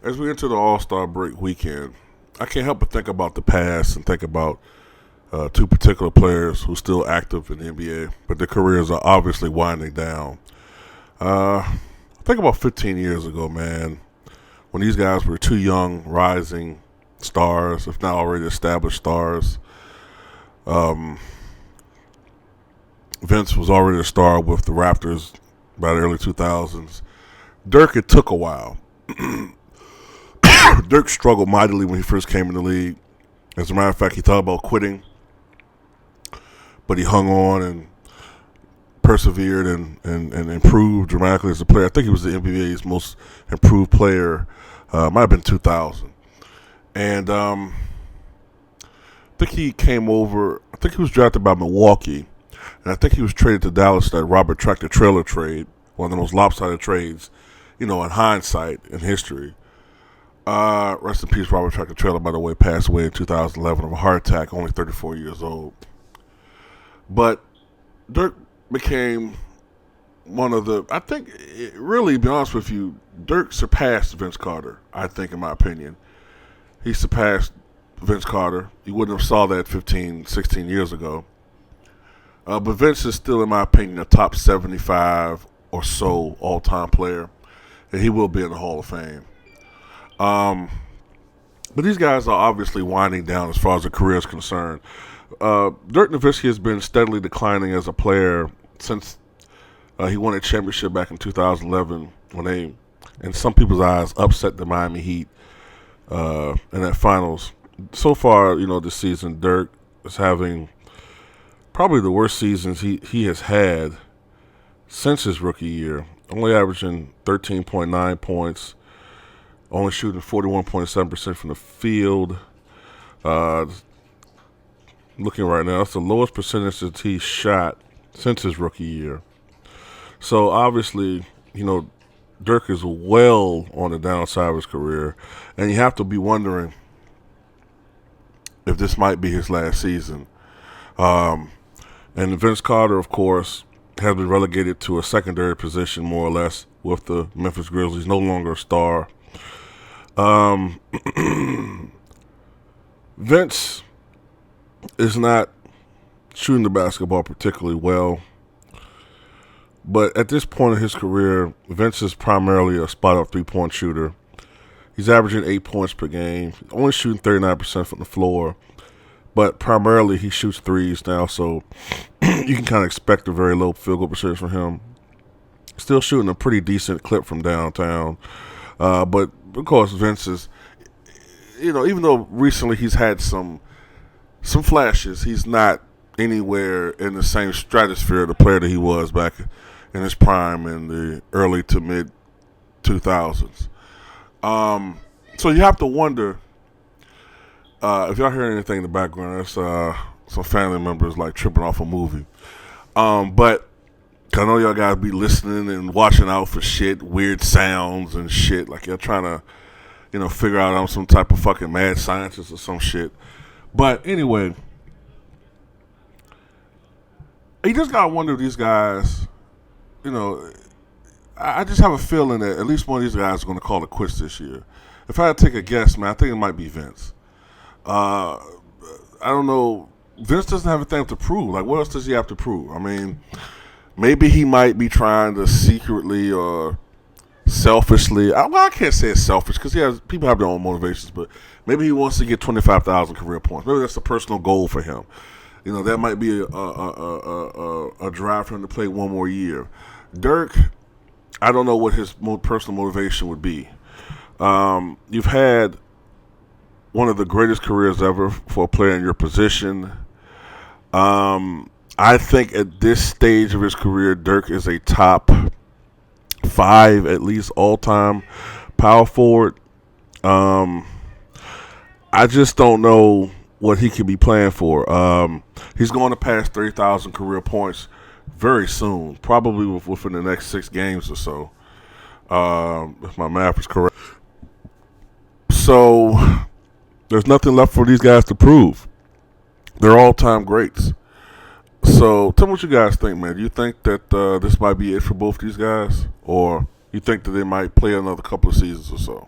As we enter the All-Star break weekend, I can't help but think about the past and think about two particular players who are still active in the NBA, but their careers are obviously winding down. Think about 15 years ago, man, when these guys were two young, rising stars, if not already established stars. Um, Vince was already a star with the Raptors by the early 2000s. Dirk, it took a while. Dirk struggled mightily when he first came in the league. As a matter of fact, he thought about quitting, but he hung on and persevered and improved dramatically as a player. I think he was the NBA's most improved player. Might have been 2000. And I think he came over. I think he was drafted by Milwaukee, and I think he was traded to Dallas that Robert Tractor Trailer trade, one of the most lopsided trades, in hindsight in history. Rest in peace, Robert Tractor Trailer, by the way, passed away in 2011 of a heart attack, only 34 years old. But Dirk became one of the, I think, really, to be honest with you, Dirk surpassed Vince Carter, I think, in my opinion. He surpassed Vince Carter. You wouldn't have saw that 15, 16 years ago. But Vince is still, in my opinion, a top 75 or so all-time player, and he will be in the Hall of Fame. But these guys are obviously winding down as far as their career is concerned. Dirk Nowitzki has been steadily declining as a player since he won a championship back in 2011 when they, in some people's eyes, upset the Miami Heat in that finals. So far, this season, Dirk is having probably the worst seasons he has had since his rookie year, only averaging 13.9 points, only shooting 41.7% from the field. Looking right now, that's the lowest percentage that he shot since his rookie year. So obviously, Dirk is well on the downside of his career, and you have to be wondering if this might be his last season. And Vince Carter, of course, has been relegated to a secondary position, more or less, with the Memphis Grizzlies. No longer a star. Vince is not shooting the basketball particularly well. But at this point in his career, Vince is primarily a spot-up three-point shooter. He's averaging 8 points per game, only shooting 39% from the floor. But primarily he shoots threes now, so you can kind of expect a very low field goal percentage from him. Still shooting a pretty decent clip from downtown. But, of course, Vince is, even though recently he's had some flashes, he's not anywhere in the same stratosphere of the player that he was back in his prime in the early to mid 2000s. So you have to wonder, if y'all hear anything in the background, that's some family members like tripping off a movie. But I know y'all guys be listening and watching out for shit, weird sounds and shit, like y'all trying to, figure out I'm some type of fucking mad scientist or some shit. But anyway, you just gotta wonder if these guys, I just have a feeling that at least one of these guys is going to call it quits this year. If I had to take a guess, man, I think it might be Vince. I don't know. Vince doesn't have anything to prove. Like, what else does he have to prove? I mean, maybe he might be trying to secretly or selfishly. I can't say it's selfish because people have their own motivations, but maybe he wants to get 25,000 career points. Maybe that's a personal goal for him. That might be a drive for him to play one more year. Dirk, I don't know what his personal motivation would be. You've had one of the greatest careers ever for a player in your position. I think at this stage of his career, Dirk is a top 5, at least, all-time power forward. I just don't know what he could be playing for. He's going to pass 30,000 career points very soon, probably within the next 6 games or so, if my math is correct. So there's nothing left for these guys to prove. They're all-time greats. So tell me what you guys think, man. Do you think that this might be it for both these guys, or you think that they might play another couple of seasons or so?